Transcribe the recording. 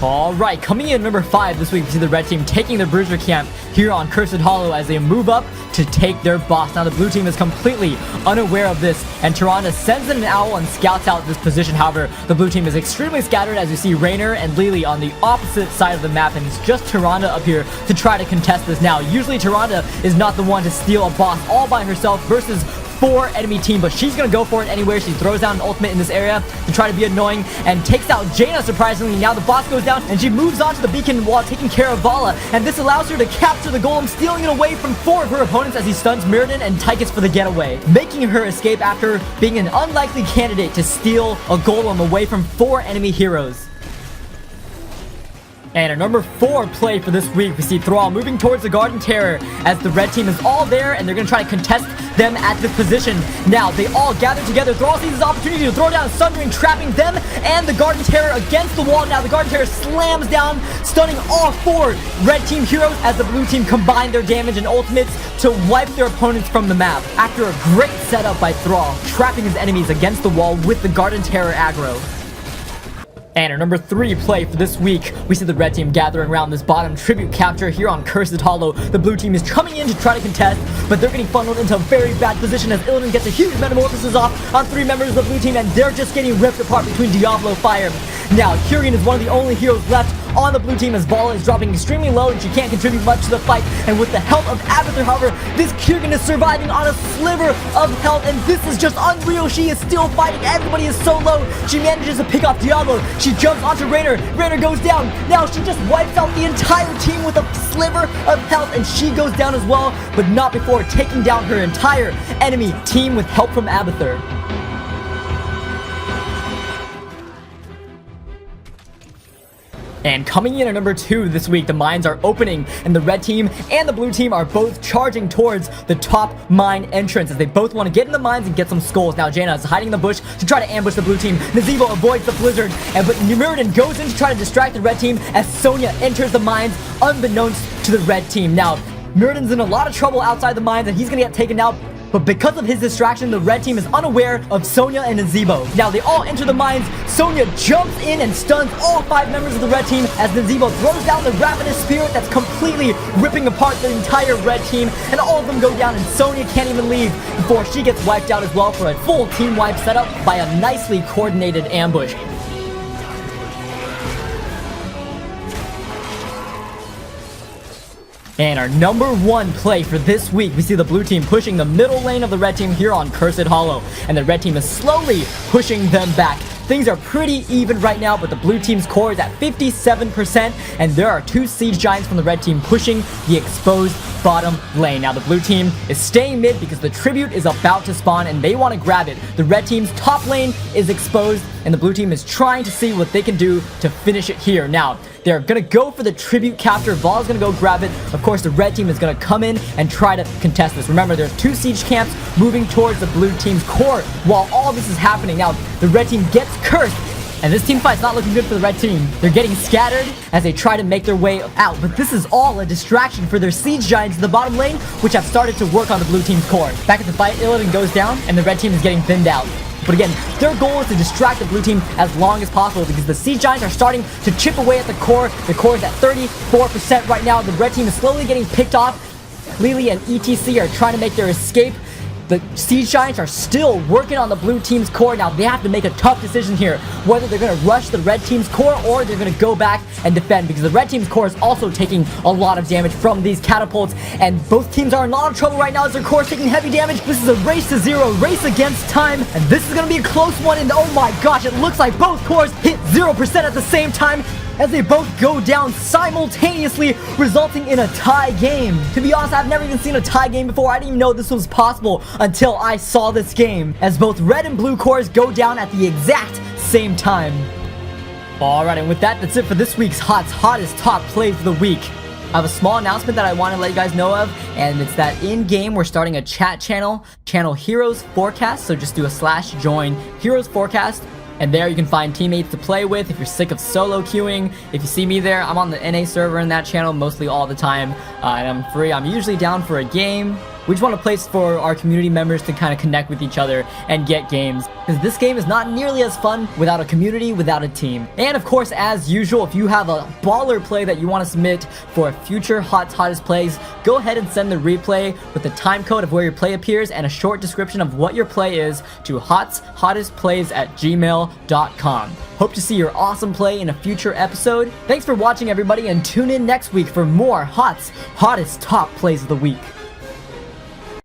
Alright, coming in number 5 this week, we see the red team taking their Bruiser camp here on Cursed Hollow as they move up to take their boss. Now the blue team is completely unaware of this, and Tyrande sends in an owl and scouts out this position. However, the blue team is extremely scattered as you see Raynor and Lily on the opposite side of the map, and it's just Tyrande up here to try to contest this. Now, usually Tyrande is not the one to steal a boss all by herself versus 4 enemy team, but she's gonna go for it anywhere. She throws down an ultimate in this area to try to be annoying and takes out Jaina surprisingly. Now the boss goes down and she moves on to the beacon while taking care of Valla, and this allows her to capture the golem, stealing it away from 4 of her opponents as he stuns Mirrodin and Tychus for the getaway, making her escape after being an unlikely candidate to steal a golem away from 4 enemy heroes. And our number 4 play for this week, we see Thrall moving towards the Garden Terror as the red team is all there and they're going to try to contest them at this position. Now, they all gather together. Thrall sees his opportunity to throw down a Sundering, trapping them and the Garden Terror against the wall. Now, the Garden Terror slams down, stunning all 4 red team heroes as the blue team combine their damage and ultimates to wipe their opponents from the map. After a great setup by Thrall, trapping his enemies against the wall with the Garden Terror aggro. And our number 3 play for this week, we see the red team gathering around this bottom tribute capture here on Cursed Hollow. The blue team is coming in to try to contest, but they're getting funneled into a very bad position as Illidan gets a huge metamorphosis off on 3 members of the blue team, and they're just getting ripped apart between Diablo Fire. Now, Hugin is one of the only heroes left on the blue team as Valla is dropping extremely low and she can't contribute much to the fight, and with the help of Abathur, however, this Hugin is surviving on a sliver of health, and this is just unreal. She is still fighting. Everybody is so low. She manages to pick off Diablo. She jumps onto Raynor. Raynor goes down. Now she just wipes out the entire team with a sliver of health, and she goes down as well, but not before taking down her entire enemy team with help from Abathur. And coming in at number 2 this week, the mines are opening, and the red team and the blue team are both charging towards the top mine entrance as they both want to get in the mines and get some skulls. Now Jaina is hiding in the bush to try to ambush the blue team. Nazeebo avoids the blizzard, but Mirrodin goes in to try to distract the red team as Sonya enters the mines unbeknownst to the red team. Now, Mirrodin's in a lot of trouble outside the mines and he's gonna get taken out, but because of his distraction, the red team is unaware of Sonya and Nazeebo. Now they all enter the mines. Sonya jumps in and stuns all 5 members of the red team as Nazeebo throws down the Ravenous Spirit that's completely ripping apart the entire red team, and all of them go down, and Sonya can't even leave before she gets wiped out as well for a full team wipe setup by a nicely coordinated ambush. And our number 1 play for this week, we see the blue team pushing the middle lane of the red team here on Cursed Hollow, and the red team is slowly pushing them back. Things are pretty even right now, but the blue team's core is at 57%, and there are 2 siege giants from the red team pushing the exposed bottom lane. Now the blue team is staying mid because the tribute is about to spawn and they want to grab it. The red team's top lane is exposed and the blue team is trying to see what they can do to finish it here. Now, they're going to go for the tribute capture. Valla's going to go grab it. Of course, the red team is going to come in and try to contest this. Remember, there's 2 siege camps moving towards the blue team's core while all this is happening. Now, the red team gets cursed, and this team fight's not looking good for the red team. They're getting scattered as they try to make their way out, but this is all a distraction for their siege giants in the bottom lane, which have started to work on the blue team's core. Back at the fight, Illidan goes down, and the red team is getting thinned out. But again, their goal is to distract the blue team as long as possible because the siege giants are starting to chip away at the core. The core is at 34% right now. The red team is slowly getting picked off. Lily and ETC are trying to make their escape. The siege giants are still working on the blue team's core. Now they have to make a tough decision here, whether they're going to rush the red team's core or they're going to go back and defend, because the red team's core is also taking a lot of damage from these catapults, and both teams are in a lot of trouble right now as their core is taking heavy damage. This is a race to 0, race against time, and this is going to be a close one, and oh my gosh, it looks like both cores hit 0% at the same time as they both go down simultaneously, resulting in a tie game. To be honest, I've never even seen a tie game before. I didn't even know this was possible until I saw this game, as both red and blue cores go down at the exact same time. Alright, and with that, that's it for this week's hottest top plays of the week. I have a small announcement that I want to let you guys know of, and it's that in-game we're starting a chat channel Heroes Forecast, so just do a /join Heroes Forecast. And there you can find teammates to play with if you're sick of solo queuing. If you see me there, I'm on the NA server in that channel mostly all the time. And I'm free. I'm usually down for a game We just want a place for our community members to kind of connect with each other and get games, because this game is not nearly as fun without a community, without a team. And of course, as usual, if you have a baller play that you want to submit for future HOTS Hottest Plays, go ahead and send the replay with the time code of where your play appears and a short description of what your play is to hotshottestplays@gmail.com. Hope to see your awesome play in a future episode. Thanks for watching, everybody, and tune in next week for more HOTS Hottest Top Plays of the Week.